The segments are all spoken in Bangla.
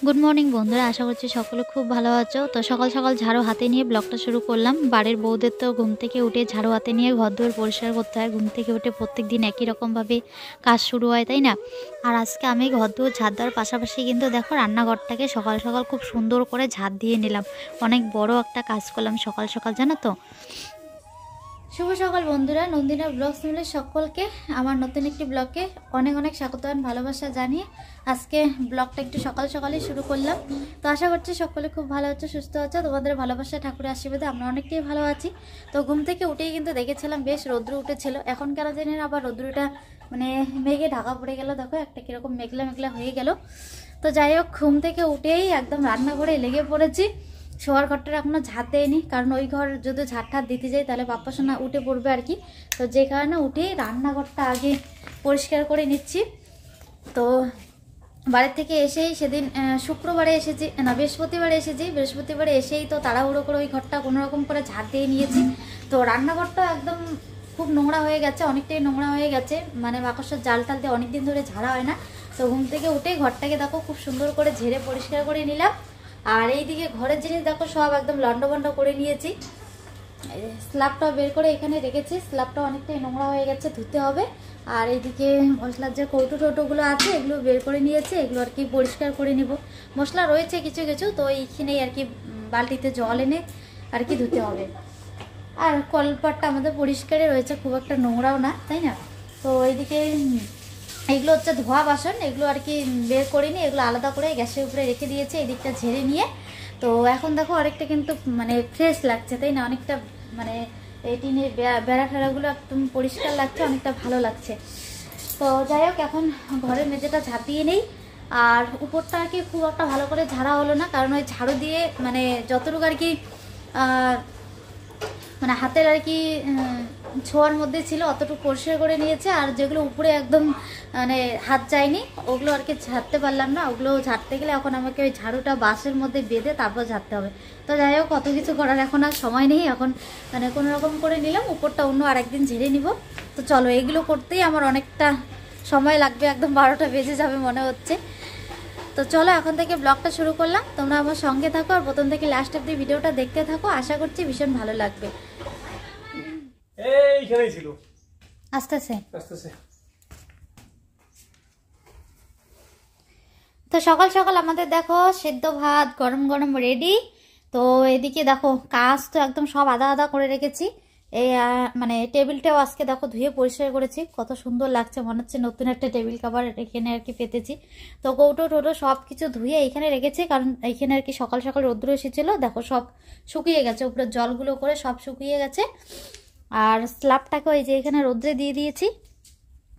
গুড মর্নিং বন্ধুরা, আশা করছি সকলে খুব ভালো আছো। তো সকাল সকাল ঝাড়ু হাতে নিয়ে ব্লগটা শুরু করলাম। বাড়ির বউদের তো ঘুম থেকে উঠে ঝাড়ু হাতে নিয়ে ঘরদোর পরিষ্কার করতে হয়। ঘুম থেকে উঠে প্রত্যেক দিন একই রকমভাবে কাজ শুরু হয়, তাই না? আর আজকে আমি ঘরদোর ঝাড় দেওয়ার পাশাপাশি কিন্তু দেখো রান্নাঘরটাকে সকাল সকাল খুব সুন্দর করে ঝাড় দিয়ে নিলাম। অনেক বড় একটা কাজ করলাম সকাল সকাল, জানো তো। শুভ সকাল বন্ধুরা, নন্দিনা ব্লগস মিলে সকলকে আমার নতুন একটি ব্লগে অনেক অনেক স্বাগত ভালোবাসা জানিয়ে আজকে ব্লগটা একটু সকাল সকালে শুরু করলাম। তো আশা করছি সকলে খুব ভালো আছো, সুস্থ আছো। তোমাদের ভালোবাসা ঠাকুরের আশীর্বাদে আমরা অনেকটাই ভালো আছি। তো ঘুম থেকে উঠেই কিন্তু দেখেছিলাম বেশ রৌদ্র উঠেছিল। এখন কেন জানি না আবার রৌদ্রটা মানে মেঘে ঢাকা পড়ে গেল, দেখো একটা কিরকম মেঘলা মেঘলা হয়ে গেল। তো যাই হোক, ঘুম থেকে উঠেই একদম রান্নাঘরে লেগে পড়েছি। শোয়ার ঘরটা এখনো ঝাড় দেয়নি, কারণ ওই ঘর যদি ঝাড় ঠাড় দিতে যাই তাহলে বাপ্পা সোনা উঠে পড়বে আর কি। তো যে কারণে উঠেই রান্নাঘরটা আগে পরিষ্কার করে নিচ্ছি। তো বাড়ির থেকে এসেই সেদিন শুক্রবারে এসেছি না বৃহস্পতিবারে এসেছি, বৃহস্পতিবারে এসেই তো তাড়াহুড়ো করে ওই ঘরটা কোনোরকম করে ঝাড় দিয়ে নিয়েছি। তো রান্নাঘরটা একদম খুব নোংরা হয়ে গেছে, অনেকটাই নোংরা হয়ে গেছে, মানে বাকসের জাল টাল দিয়ে অনেকদিন ধরে ঝাড়া হয় না। তো ঘুম থেকে উঠেই ঘরটাকে দেখো খুব সুন্দর করে ঝেড়ে পরিষ্কার করে নিলাম। আর এইদিকে ঘরের জিনিস দেখো সব একদম লন্ডভন্ড করে নিয়েছি। স্ল্যাবটা বের করে এখানে রেখেছি, স্ল্যাবটা অনেকটাই নোংরা হয়ে গেছে, ধুতে হবে। আর এইদিকে মশলার যে কৌটো টোটোগুলো আছে এগুলো বের করে নিয়েছি, এগুলো আর কি পরিষ্কার করে নিব। মশলা রয়েছে কিছু কিছু, তো এইখানেই আর কি বালতিতে জল এনে আর কি ধুতে হবে। আর কলপাটটা আমাদের পরিষ্কারই রয়েছে, খুব একটা নোংরাও না, তাই না? তো এইদিকে এগুলো হচ্ছে ধোয়া বাসন, এগুলো আর কি বের করিনি, এগুলো আলাদা করে গ্যাসের উপরে রেখে দিয়েছে এই দিকটা ঝেড়ে নিয়ে। তো এখন দেখো অনেকটা কিন্তু মানে ফ্রেশ লাগছে, তাই না? অনেকটা মানে এই টিনের বেড়া ঠেড়াগুলো একদম পরিষ্কার লাগছে, অনেকটা ভালো লাগছে। তো যাই হোক, এখন ঘরের মেঝেটা ঝাঁপিয়ে নেই। আর উপরটা আর কি খুব একটা ভালো করে ঝাড়া হলো না, কারণ ওই ঝাড়ু দিয়ে মানে যতটুকু আর কি মানে হাতের আর কি ছোঁয়ার মধ্যে ছিল অতটুকু পরিষ্কার করে নিয়েছে। আর যেগুলো উপরে একদম মানে হাত যায়নি ওগুলো আর কি ঝাড়তে পারলাম না, ওগুলো ঝাড়তে গেলে এখন আমাকে ওই ঝাড়ুটা বাঁশের মধ্যে বেঁধে তারপর ঝাড়তে হবে। তো যাই হোক, কত কিছু করার এখন আর সময় নেই, এখন মানে কোনো রকম করে নিলাম, উপরটা অন্য আরেকদিন ঝেড়ে নিব। তো চলো, এগুলো করতেই আমার অনেকটা সময় লাগবে, একদম 12টা বেজে যাবে মনে হচ্ছে। তো চলো এখন থেকে ব্লগটা শুরু করলাম, তোমরা আমার সঙ্গে থাকো আর প্রথম থেকে লাস্ট অব্দি ভিডিওটা দেখতে থাকো, আশা করছি ভীষণ ভালো লাগবে। এইখানেই ছিল, আস্তে আস্তে আস্তে। তো সকাল সকাল আমাদের দেখো সেদ্ধ ভাত গরম গরম রেডি। তো এদিকে দেখো কাজ তো একদম সব আদা আদা করে রেখেছি। এই মানে টেবিলটাও আজকে দেখো ধুয়ে পরিষ্কার করেছি, কত সুন্দর লাগছে, মনে হচ্ছে নতুন একটা টেবিল কভার এখানে আর কি পেতেছি। তো কৌটো টোটো সব কিছু ধুয়ে এইখানে রেখেছি, কারণ এইখানে আর কি সকাল সকাল রৌদ্র এসেছিলো, দেখো সব শুকিয়ে গেছে, উপরে জলগুলো করে সব শুকিয়ে গেছে। আর স্ল্যাবটাকে ওই যে এখানে রৌদ্রে দিয়ে দিয়েছি।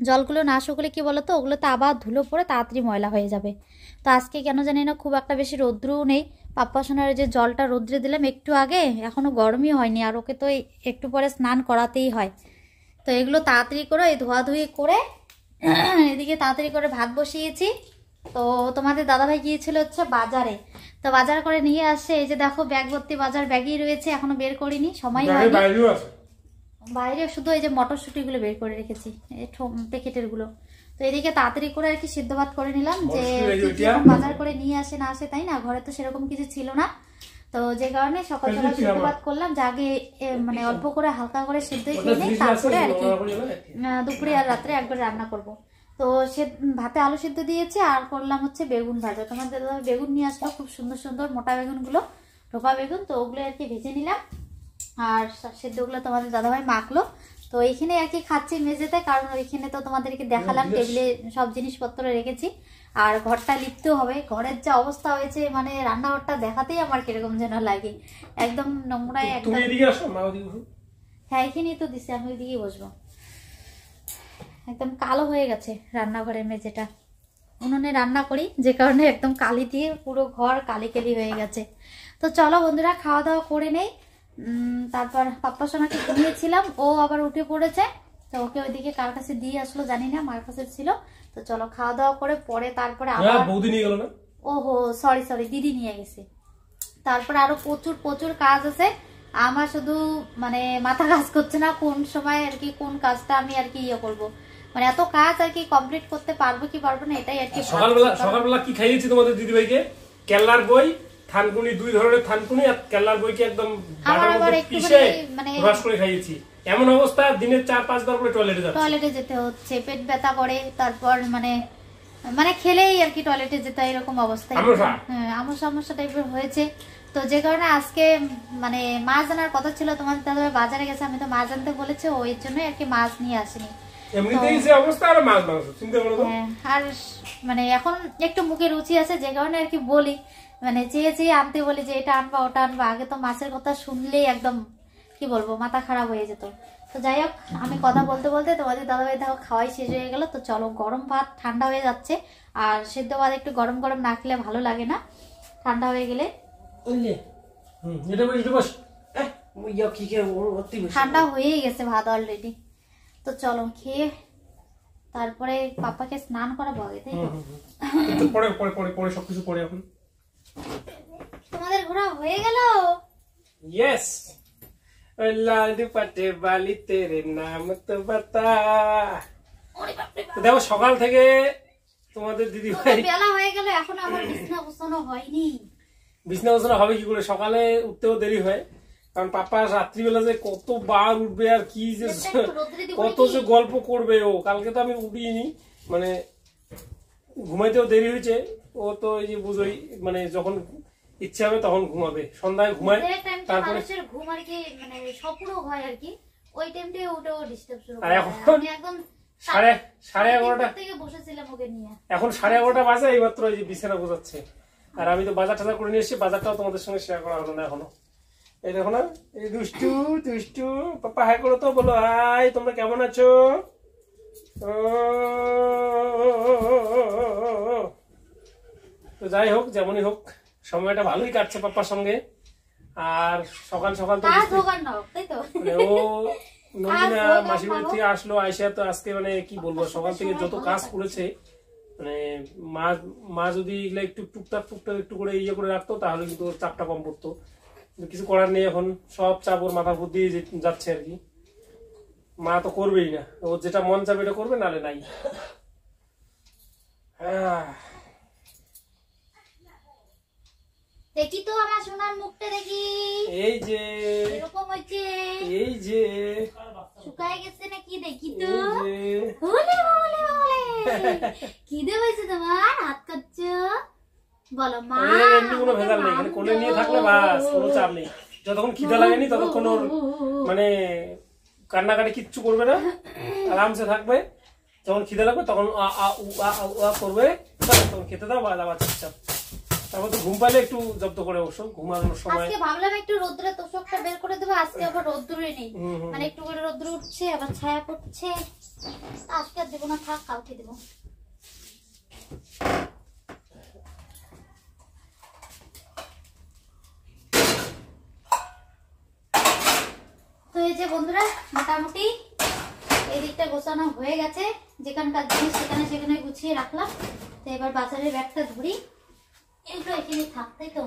জলগুলো না শুকলে কি বলতো, ওগুলোতে আবার ধুলো পড়ে তাড়াতাড়ি ময়লা হয়ে যাবে। তো আজকে কেন জানি না খুব একটা বেশি রৌদ্রও নেই। পাপ্পা সোনার যে জলটা রৌদ্রে দিলাম একটু আগে, এখনো গরমই হয়নি, আর ওকে তো একটু পরে স্নান করাতেই হয়। তো এগুলো তাড়াতাড়ি করে এই ধোয়াধুয়ি করে এদিকে তাড়াতাড়ি করে ভাত বসিয়েছি। তো তোমাদের দাদাভাই গিয়েছিল হচ্ছে বাজারে, তো বাজার করে নিয়ে আসে, এই যে দেখো ব্যাগ ভর্তি বাজার ব্যাগই রয়েছে, এখনো বের করিনি, সময় হয়নি। বাইরে শুধু এই যে মটরশুঁটিগুলো বের করে রেখেছি, এই প্যাকেটের গুলো। তো এদিকে তাড়াতাড়ি করে আর কি সিদ্ধ ভাত করে নিলাম, যে বাজার করে নিয়ে আসে না আসে, তাই না? ঘরে তো সেরকম কিছু ছিল না, তো যে কারণে সকাল সকাল সিদ্ধ ভাত করলাম, যে আগে মানে অল্প করে হালকা করে সিদ্ধ খেয়ে নেই, তারপরে আর কি দুপুরে আর রাত্রে একবার রান্না করব। তো সে ভাতে আলু সিদ্ধ দিয়েছে, আর করলাম হচ্ছে বেগুন ভাজা। তোমাদের বেগুন নিয়ে আসলো, খুব সুন্দর সুন্দর মোটা বেগুনগুলো, ঢোকা বেগুন, তো ওগুলো আর কি ভেজে নিলাম। আর সেদ্ধগুলো তোমাদের দাদাভাই মাখলো। তো এইখানে আর কি খাচ্ছি মেঝেতে, কারণ ওইখানে তো তোমাদেরকে দেখালাম টেবিলে সব জিনিসপত্র রেখেছি। আর ঘরটা লিপতেও হবে, ঘরের যা অবস্থা হয়েছে, মানে রান্নাঘরটা দেখাতেই আমার কিরকম যেন লাগে, একদম নোংরায় একদম। হ্যাঁ এখানেই তো দিছি, আমি ওইদিকেই বসবো। একদম কালো হয়ে গেছে রান্নাঘরের মেঝেটা, উনুনে রান্না করি যে কারণে একদম কালি দিয়ে পুরো ঘর কালি কালি হয়ে গেছে। তো চলো বন্ধুরা, খাওয়া দাওয়া করে নেই। তারপর পাপ্পা সোনাকে ঘুমিয়েছিলাম, ও আবার উঠে পড়েছে, তো ওকে ওইদিকে কার কাছে দিয়ে আসলো জানি না, মার কাছে ছিল। তো চলো খাওয়া দাওয়া করে পরে তারপরে বৌদি নিয়ে গেল না, ওহো সরি দিদি নিয়ে গেছে। তারপরে আরো প্রচুর প্রচুর কাজ আছে, আমার শুধু মানে মাথা কাজ করছে না কোন সময় আর কি কোন কাজটা আমি আর কি ইয়ে করবো, মানে এত কাজ আর কি কমপ্লিট করতে পারবো কি পারবো না, এটাই আর কি। সকালবেলা কি খাইয়েছি তোমাদের দিদিভাইকে? কেল্লার বই থানকুনি, দুই ধরনের থানকুনি আর কেল্লার বইকে একদম আমার আবার পিষে মানে রস করে খাইয়েছি। এমন অবস্থা দিনে 4-5 বার করে টয়লেটে যেতে হচ্ছে, পেট ব্যথা করে, তারপর মানে মানে খেলেই আর কি টয়লেটে যেতে, এরকম অবস্থায় হ্যাঁ আমার সমস্যা টাইপের হয়েছে। তো যে কারণে আজকে মানে মাছ আনার কথা ছিল, তোমার দাদা বাজারে গেছে, আমি তো মাছ আনতে বলেছে, ওই জন্য আর কি মাছ নিয়ে আসিনি। এমনিতেই যে অবস্থা, আর মাছ মাংস চিন্তা করো। আর মানে এখন একটু মুখে রুচি আছে, যে কারণে আর কি বলি, মানে চেয়ে চেয়ে আনতে বলি যে এটা আনবা ওটা আনবা। আগে তো মাছের কথা শুনলেই একদম কি বলবো মাথা খারাপ হয়ে যেত। তো যাই হোক, আমি কথা বলতে বলতে তোমাদের দাদাভাই দেখো খাওয়াই শেষ হয়ে গেল। তো চলো, গরম ভাত ঠান্ডা হয়ে যাচ্ছে, আর সেদ্ধ ভাত একটু গরম গরম না খেলে ভালো লাগে না, ঠান্ডা হয়ে গেলে। ঠান্ডা হয়েই গেছে ভাত অলরেডি। তো চলো খেয়ে তারপরে পাপাকে স্নান করাবো আগে, তাই তো? পরে পরে পরে পরে সবকিছু পরে এখন তোমাদের ঘোরা হয়ে গেল? ইয়েস। লাল দুপাটে বালি তেরে নাম তো বাতা। দেখো সকাল থেকে তোমাদের দিদি ভাই বেলা হয়ে গেল, এখন আমার বিছনা গোছানো হয়নি। বিছনা গোছানো হবে কি করে, সকালে উঠতেও দেরি হয়, কারণ পাপা রাত্রিবেলা যে কতবার উঠবে আর কি যে কত যে গল্প করবে ও। কালকে তো আমি উঠিনি, মানে ঘুমাইতেও দেরি হয়েছে। ও তো এই যে বুঝোই, মানে যখন ইচ্ছা হবে তখন ঘুমাবে, সন্ধ্যায় ঘুমায়, তারপরে ঘুম আর কি মানে স্বপ্ন হয় আর কি, ওই টাইমটাই উঠেও ডিস্টার্ব শুরু করে। এখন সাড়ে 11টা থেকে বসেছিলাম ওকে নিয়ে, এখন 11:30 বাজে, এইমাত্র এই যে বিছানা গোছাচ্ছে। আর আমি তো বাজার টাজার করে নিয়ে এসেছি, বাজারটাও তোমাদের সঙ্গে শেয়ার করা হলো না এখনো। এই দেখো না, এই দুষ্টু দুষ্টু পাপা হাই করো তো, বলো হাই, তোমরা কেমন আছো? তো যাই হোক, যেমনই হোক সময়টা ভালোই কাটছে পাপার সঙ্গে। আর সকাল সকাল তো মানে ও নন্দিনা মাসির বাড়ি থেকে আসলো, আইসা তো আজকে মানে কি বলবো, সকাল থেকে যত কাজ করেছে, মানে মা যদি এগুলা একটু টুকটাক একটু করে ইয়ে করে রাখতো, তাহলে কিন্তু ওর চাপটা কম পড়তো। কিছু করার নেই, এখন সব চাপ ওর মাথার উপর দিয়ে যাচ্ছে আর কি। মা তো করবেই না, ওর যেটা মন চাবে এটা করবে, নালে নাই। দেখি তো আমার সোনার মুখটা, দেখি। এই যে এরকম হচ্ছে, এই যে শুকায় গেছে নাকি, দেখি তো। ওলে ওলে ওলে, কি দে হইছে তোমার, হাত কাটছো? বলো মা। এমনি কোনো ভেজাল নেই, খালি কোলে নিয়ে থাকলে বাস, কোনো চাপ নেই। যতক্ষণ খিদে লাগেনি ততক্ষণ ওর মানে কান্নাকাটি কিচ্ছু করবে না, আরামসে থাকবে। যখন খিদে লাগবে তখন আ আ উ আ আ করবে, তখন খেতে দাও, আবার চুপচাপ। তারপর তো ঘুম পাইলে একটু জব্দ করে বসো, ঘুমানোর সময়। আজকে ভাবলাম একটু রোদ্রে তোষকটা বের করে দেবো, আজকে আবার রোদ্দুরে নেই, মানে একটু করে রোদ্দুর উঠছে, আবার ছায়া পড়ছে। আজকে আর দেবো না, থাক, কালকে দেবো। তো এই যে বন্ধুরা, মোটামুটি এই দিকটা গোছানো হয়ে গেছে, যেখানকার জিনিস সেখানে গুছিয়ে রাখলাম। তো এবার বাজারের ব্যাগটা ধরি, এইটা এখানে থাক, তাই তো?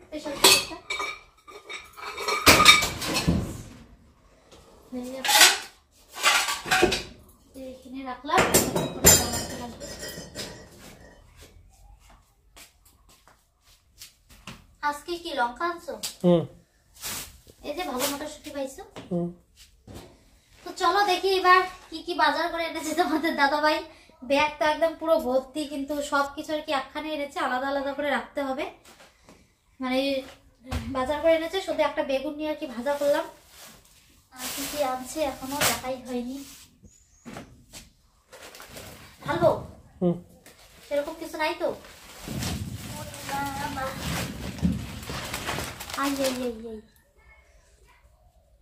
স্পেশাল কুকারটা হয়ে যাচ্ছে, এখানে রাখলাম। আজকে কি লঙ্কা আনছো? এই যে ভালো মটরশুঁটি পাইছো। তো চলো দেখি এবার কি কি বাজার করে এনেছে তোমাদের দাদা ভাই। ব্যাগ তো একদম পুরো ভর্তি, কিন্তু সবকিছু আর কি একখানে এনেছে, আলাদা আলাদা করে রাখতে হবে। মানে বাজার করে এনেছে, শুধু একটা বেগুন নিয়ে আর কি ভাজা করলাম। আর কি কি আনছে এখনো দেখাই হয়নি। ভালো সেরকম কিছু নাই তো?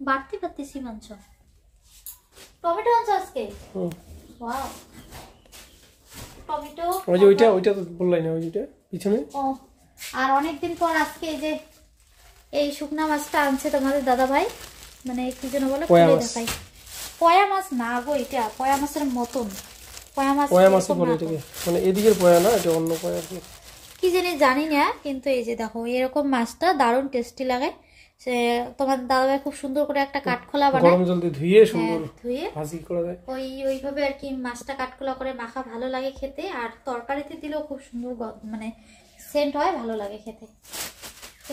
বাড়তি বাড়তি সিম আনছো, টমেটো আনছো আজকে? Wow, tomato. ওই যে ওইটা তো বললাই না, ওইটা পিছনে। ও, আর অনেকদিন পর আজকে এই যে এই শুকনা মাছটা আনছে তোমাদের দাদা ভাই, মানে কি যেন বলে, খুলে দেখাই। পয়া মাছ না গো, এটা পয়া মাছের মতন। পয়া মাছ বলে এটাকে, মানে এদিকের পয়া না, এটা অন্য পয়া কি জানি না, কিন্তু এই যে দেখো এরকম মাছটা দারুণ টেস্টি লাগে। সে তোমার দাদাভাই খুব সুন্দর করে একটা কাঠখোলা বানায়, গরম জল দিয়ে ধুয়ে সুন্দর ধুয়ে ভাজি করে দেয়। ওইভাবে আর কি মাছটা কাঠখোলা করে মাখা ভালো লাগে খেতে, আর তরকারিতে দিলেও খুব সুন্দর মানে সেন্ট হয়, ভালো লাগে খেতে।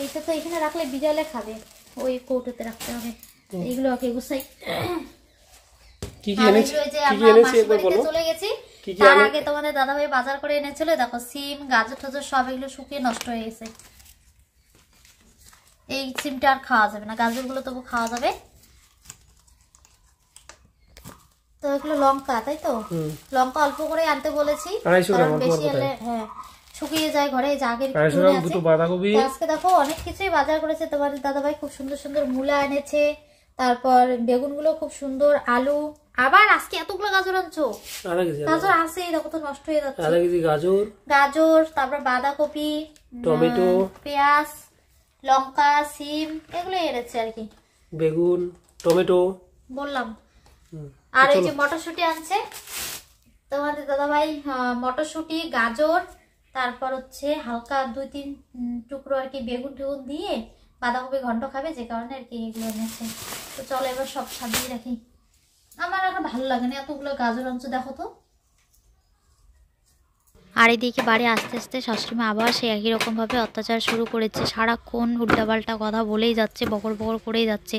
এইটা তো এখানে রাখলে বিড়ালে খাবে, ওই কৌটোতে রাখতে হবে। এগুলো ওকে গুছাই। কি কি এনেছি, কি কি এনেছি একবার বলো। চলে গেছি, তার আগে তোমাদের দাদাভাই বাজার করে এনেছিল। দেখো সিম, গাজর টাজর সব এগুলো শুকিয়ে নষ্ট হয়ে গেছে। এই সিমটা আর খাওয়া যাবে না, গাজরগুলো তবু খাওয়া যাবে। তো এগুলো লঙ্কা, তাই তো লঙ্কা অল্প করে আনতে বলেছি, কারণ বেশি হলে হ্যাঁ শুকিয়ে যায় ঘরে। জাগের আজকে দেখো অনেক কিছুই বাজার করেছে তোমাদের দাদাভাই। খুব সুন্দর সুন্দর মূলা এনেছে, তারপর বেগুনগুলো খুব সুন্দর, আলু। আবার আজকে এতগুলো গাজর আনছো? গাজর আছে, দেখো তো নষ্ট হয়ে যাচ্ছে। গাজর, তারপর বাঁধাকপি, টমেটো, পেঁয়াজ, লঙ্কা, সিম এগুলো এনেছে আর কি। বেগুন, টমেটো বললাম। আর এই যে মটরশুঁটি আনছে তোমাদের দাদাভাই, মটরশুঁটি, গাজর, তারপর হচ্ছে হালকা 2-3 টুকরো আর কি বেগুন টেগুন দিয়ে বাঁধাকপি ঘন্ট খাবে, যে কারণে আর কি এগুলো এনেছে। তো চলো এবার সব সাজিয়ে রাখি। আমার আর ভালো লাগে না এতগুলো গাজর আনছো, দেখো তো। আর এদিকে বাড়ি আস্তে আস্তে শাশুড়িমা আবার সে একই রকমভাবে অত্যাচার শুরু করেছে। সারাক্ষণ উল্টাপাল্টা কথা বলেই যাচ্ছে, বকর বকর করেই যাচ্ছে।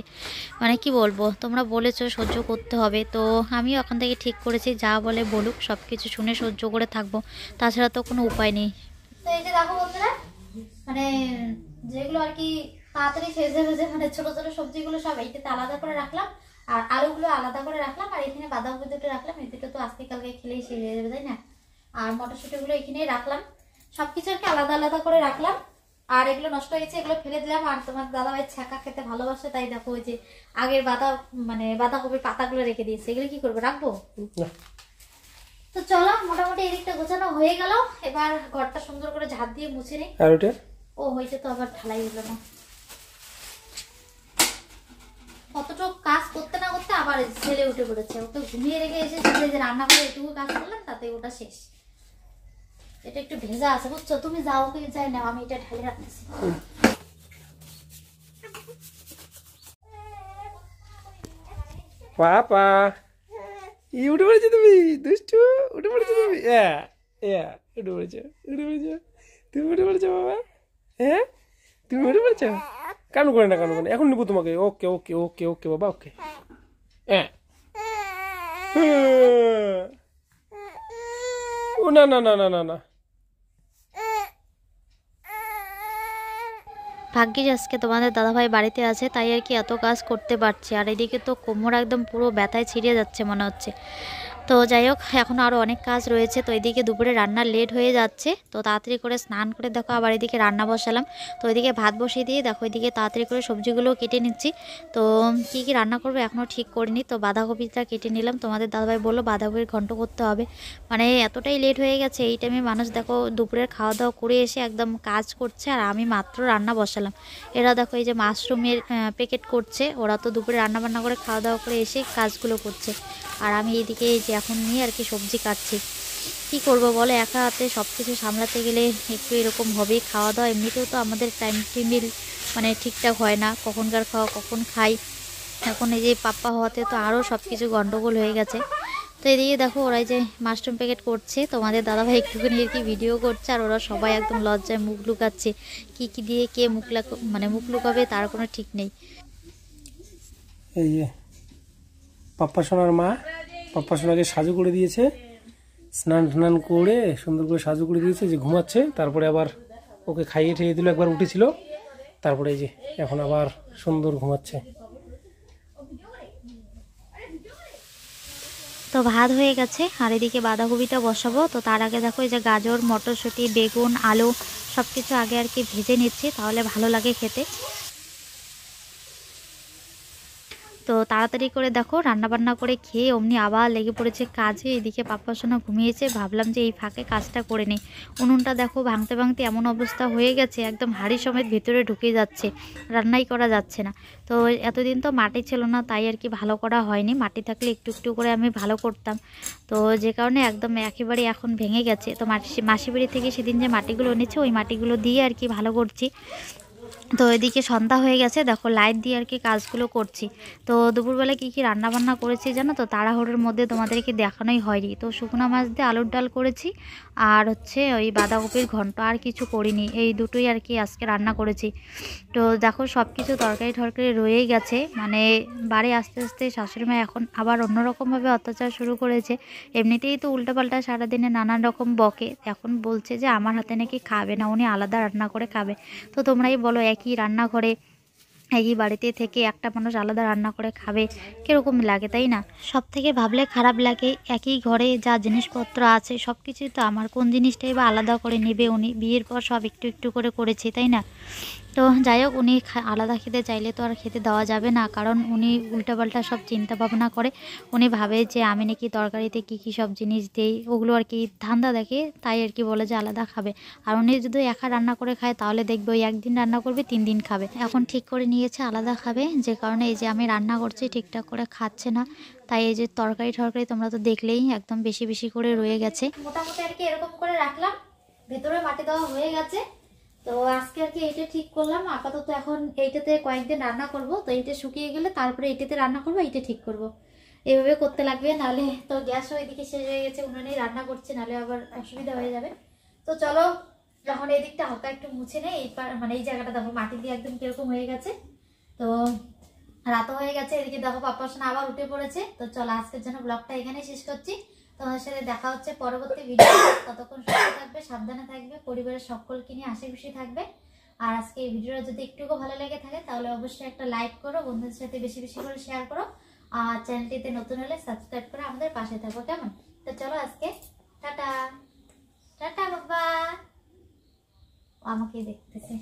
মানে কি বলবো, তোমরা বলেছো সহ্য করতে হবে, তো আমিও এখন থেকে ঠিক করেছি যা বলে বলুক সব কিছু শুনে সহ্য করে থাকবো, তাছাড়া তো কোনো উপায় নেই। তো এই যে দেখো বন্ধুরা, মানে যেগুলো আর কি তাড়াতাড়ি শেষ হয়ে যায়, মানে ছোট ছোট সবজিগুলো সব এইটাতে আলাদা করে রাখলাম, আর আলুগুলো আলাদা করে রাখলাম, আর এখানে বাঁধাকপি দুটো রাখলাম। এই দুটো তো আজকে কালকে খেলেই শেষ হয়ে যাবে, তাই না? আর মটরশুঁটিগুলো এখানেই রাখলাম, সবকিছু আর কি আলাদা আলাদা করে রাখলাম। আর এগুলো নষ্ট হয়ে গেছে, এগুলো ফেলে দিলাম। আর তোমার দাদাভাই ছ্যাঁকা খেতে ভালোবাসে, তাই দেখো ওই যে আগের বাঁধাকপির পাতাগুলো রেখে দিয়েছে। এগুলো কি করবো, রাখবো? তো চলো, মোটামুটি এদিকটা গোছানো হয়ে গেল। এবার ঘরটা সুন্দর করে ঝাড় দিয়ে মুছে নিই। আর ওটা ও হয়েছে তো, আবার ঢালাই হলো না। কতটুকু কাজ করতে না করতে আবার ছেলে উঠে পড়েছে। ওকে ঘুমিয়ে রেখে এসে যে রান্না করে এটুকু কাজ করলাম, তাতে ওটা শেষ। এটা একটু ভেজা আছে বুঝছো, তুমি যাও কি যাই না, আমি এটা ঢেলে রাখতেছি। পাপা উঠে পড়েছো তুমি, দুষ্টু উঠে পড়েছো তুমি, উঠে পড়েছো, তুমি উঠে পড়েছো বাবা। হ্যাঁ তুমি উঠে পড়েছো, কান করে না, কান করে না, এখন নিবো তোমাকে। ওকে ওকে ওকে ওকে বাবা, ওকে। ও না না না না না না, ভাগ্যিস আজকে তোমাদের দাদাভাই বাড়িতে আছে, তাই আর কি এত কাজ করতে পারছি। আর এদিকে তো কোমর একদম পুরো ব্যথায় ছিঁড়ে যাচ্ছে মনে হচ্ছে। তো যাই হোক, এখন আরও অনেক কাজ রয়েছে। তো এদিকে দুপুরে রান্না লেট হয়ে যাচ্ছে, তো তাড়াতাড়ি করে স্নান করে দেখো আবার এদিকে রান্না বসালাম। তো এদিকে ভাত বসিয়ে দিয়ে দেখো এদিকে তাড়াতাড়ি করে সবজিগুলো কেটে নিচ্ছি। তো কি কি রান্না করবো এখনও ঠিক করিনি। তো বাঁধাকপিটা কেটে নিলাম, তোমাদের দাদাভাই বললো বাঁধাকপির ঘন্ট করতে হবে। মানে এতটাই লেট হয়ে গেছে, এই টাইমে মানুষ দেখো দুপুরের খাওয়া দাওয়া করে এসে একদম কাজ করছে, আর আমি মাত্র রান্না বসালাম। এরা দেখো এই যে মাশরুমের প্যাকেট করছে, ওরা তো দুপুরে রান্না বান্না করে খাওয়া দাওয়া করে এসে কাজগুলো করছে। আর আমি এইদিকে এই যে এখন নিয়ে আর কি সবজি কাটছি। কি করব বলে, একা হাতে সব কিছু সামলাতে গেলে একটু এরকম হবেই। খাওয়া দাওয়া এমনিতেও তো আমাদের টাইম টেবিল মানে ঠিকঠাক হয় না, কখনকার খাওয়া কখন খাই। এখন এই যে পাপ্পা হওয়াতে তো আরও সব কিছু গন্ডগোল হয়ে গেছে। তো এদিকে দেখো ওরা যে মাশরুম প্যাকেট করছে, তোমাদের দাদাভাই একটুখানি আর কি ভিডিও করছে, আর ওরা সবাই একদম লজ্জায় মুখ লুকাচ্ছে। কি কি দিয়ে কে মুখ লুকাবে তার কোনো ঠিক নেই। এই যে পাপ্পা সোনার মা, পাপ্পা সোনাকে সাজু করে দিয়েছে, স্নান টান করে সুন্দর করে সাজু করে দিয়েছে, যে ঘুমাচ্ছে। তারপরে আবার ওকে খাইয়ে ঠেয়ে দিল, একবার উঠেছিল, তারপরে এই যে এখন আবার সুন্দর ঘুমাচ্ছে। তো ভাত হয়ে গেছে, আর এদিকে বাঁধাকপিটা বসাবো। তো তার আগে দেখো এই যে গাজর, মটরশুঁটি, বেগুন, আলু সব কিছু আগে আর কি ভেজে নিচ্ছি, তাহলে ভালো লাগে খেতে। তো তাড়াতাড়ি করে দেখো রান্নাবান্না করে খেয়ে অমনি আবার লেগে পড়েছে কাজে। এদিকে পাপ্পা সোনা ঘুমিয়েছে, ভাবলাম যে এই ফাঁকে কাজটা করে নিই। উনুনটা দেখো ভাঙতে ভাঙতে এমন অবস্থা হয়ে গেছে, একদম হাঁড়ি সমেত ভেতরে ঢুকে যাচ্ছে, রান্নাই করা যাচ্ছে না। তো এতদিন তো মাটি ছিল না, তাই আর কি ভালো করা হয়নি। মাটি থাকলে একটু একটু করে আমি ভালো করতাম, তো যে কারণে একদম একেবারে এখন ভেঙে গেছে। তো মাসি বাড়ি থেকে সেদিন যে মাটিগুলো এনেছে, ওই মাটিগুলো দিয়ে আর কি ভালো করছি। তো এদিকে সন্ধ্যা হয়ে গেছে, দেখো লাইট দিয়ে আর কি কাজগুলো করছি। তো দুপুরবেলা কী কী রান্নাবান্না করেছি জানো তো, তাড়াহুড়োর মধ্যে তোমাদেরকে দেখানোই হয়নি। তো শুকনো মাছ দিয়ে আলুর ডাল করেছি, আর হচ্ছে ওই বাঁধাকপির ঘন্ট, আর কিছু করিনি। এই দুটোই আর কি আজকে রান্না করেছি। তো দেখো সব কিছু তরকারি টরকারি রয়েই গেছে, মানে বাড়ি আস্তে আস্তে শাশুড়িমা এখন আবার অন্যরকমভাবে অত্যাচার শুরু করেছে। এমনিতেই তো উল্টাপাল্টা সারাদিনে নানান রকম বকে, এখন বলছে যে আমার হাতে নাকি খাবে না, উনি আলাদা রান্না করে খাবে। তো তোমরাই বলো, একই রান্নাঘরে একই বাড়িতে থেকে একটা মানুষ আলাদা রান্না করে খাবে কীরকম লাগে, তাই না? সব থেকে ভাবলে খারাপ লাগে, একই ঘরে যা জিনিসপত্র আছে সব কিছুই তো আমার, কোন জিনিসটাই বা আলাদা করে নেবে উনি? বিয়ের পর সব একটু একটু করে করেছে, তাই না? তো যাই হোক, উনি আলাদা খেতে চাইলে তো আর খেতে দেওয়া যাবে না, কারণ উনি উল্টাপাল্টা সব চিন্তা ভাবনা করে। উনি ভাবে যে আমি নাকি তরকারিতে কী কী সব জিনিস দেই, ওগুলো আর কি ধান্দা দেখে, তাই আর কি বলে যে আলাদা খাবে। আর উনি যদি একা রান্না করে খায় তাহলে দেখবে ওই একদিন রান্না করবে 3 দিন খাবে। এখন ঠিক করে নিয়েছে আলাদা খাবে, যে কারণে এই যে আমি রান্না করছি ঠিকঠাক করে খাচ্ছে না। তাই এই যে তরকারি টরকারি তোমরা তো দেখলেই একদম বেশি বেশি করে রয়ে গেছে। মোটামুটি আর কি এরকম করে রাখলাম, ভেতরে মাটি দেওয়া হয়ে গেছে। তো আজকে আর কি এইটা ঠিক করলাম আপাতত। এখন এইটাতে কয়েকদিন রান্না করব, তো এইটা শুকিয়ে গেলে তারপরে এইটাতে রান্না করব, এইটা ঠিক করব। এইভাবে করতে লাগবে, নাহলে তো গ্যাসও এদিকে শেষ হয়ে গেছে, উনুনেই রান্না করছে, নাহলে আবার অসুবিধা হয়ে যাবে। তো চলো যখন এই দিকটা হালকা একটু মুছে নেই, মানে এই জায়গাটা দেখো মাটি দিয়ে একদম কিরকম হয়ে গেছে। তো রাতও হয়ে গেছে, এদিকে দেখো পাপ্পার সঙ্গে আবার উঠে পড়েছে। তো চলো আজকের জন্য ব্লগটা এখানেই শেষ করছি। তোমাদের সাথে দেখা হচ্ছে পরবর্তী ভিডিও। ততক্ষণ সুস্থ থাকবে, সাবধানে থাকবে, পরিবারের সকলকে নিয়ে হাসি খুশি থাকবে। আর আজকে এই ভিডিওটা যদি একটুকু ভালো লেগে থাকে তাহলে অবশ্যই একটা লাইক করো, বন্ধুদের সাথে বেশি বেশি করে শেয়ার করো, আর চ্যানেলটিতে নতুন হলে সাবস্ক্রাইব করে আমাদের পাশে থাকো, কেমন? তো চলো আজকে টাটা। টাটা বাবা, আমাকে দেখতেছে।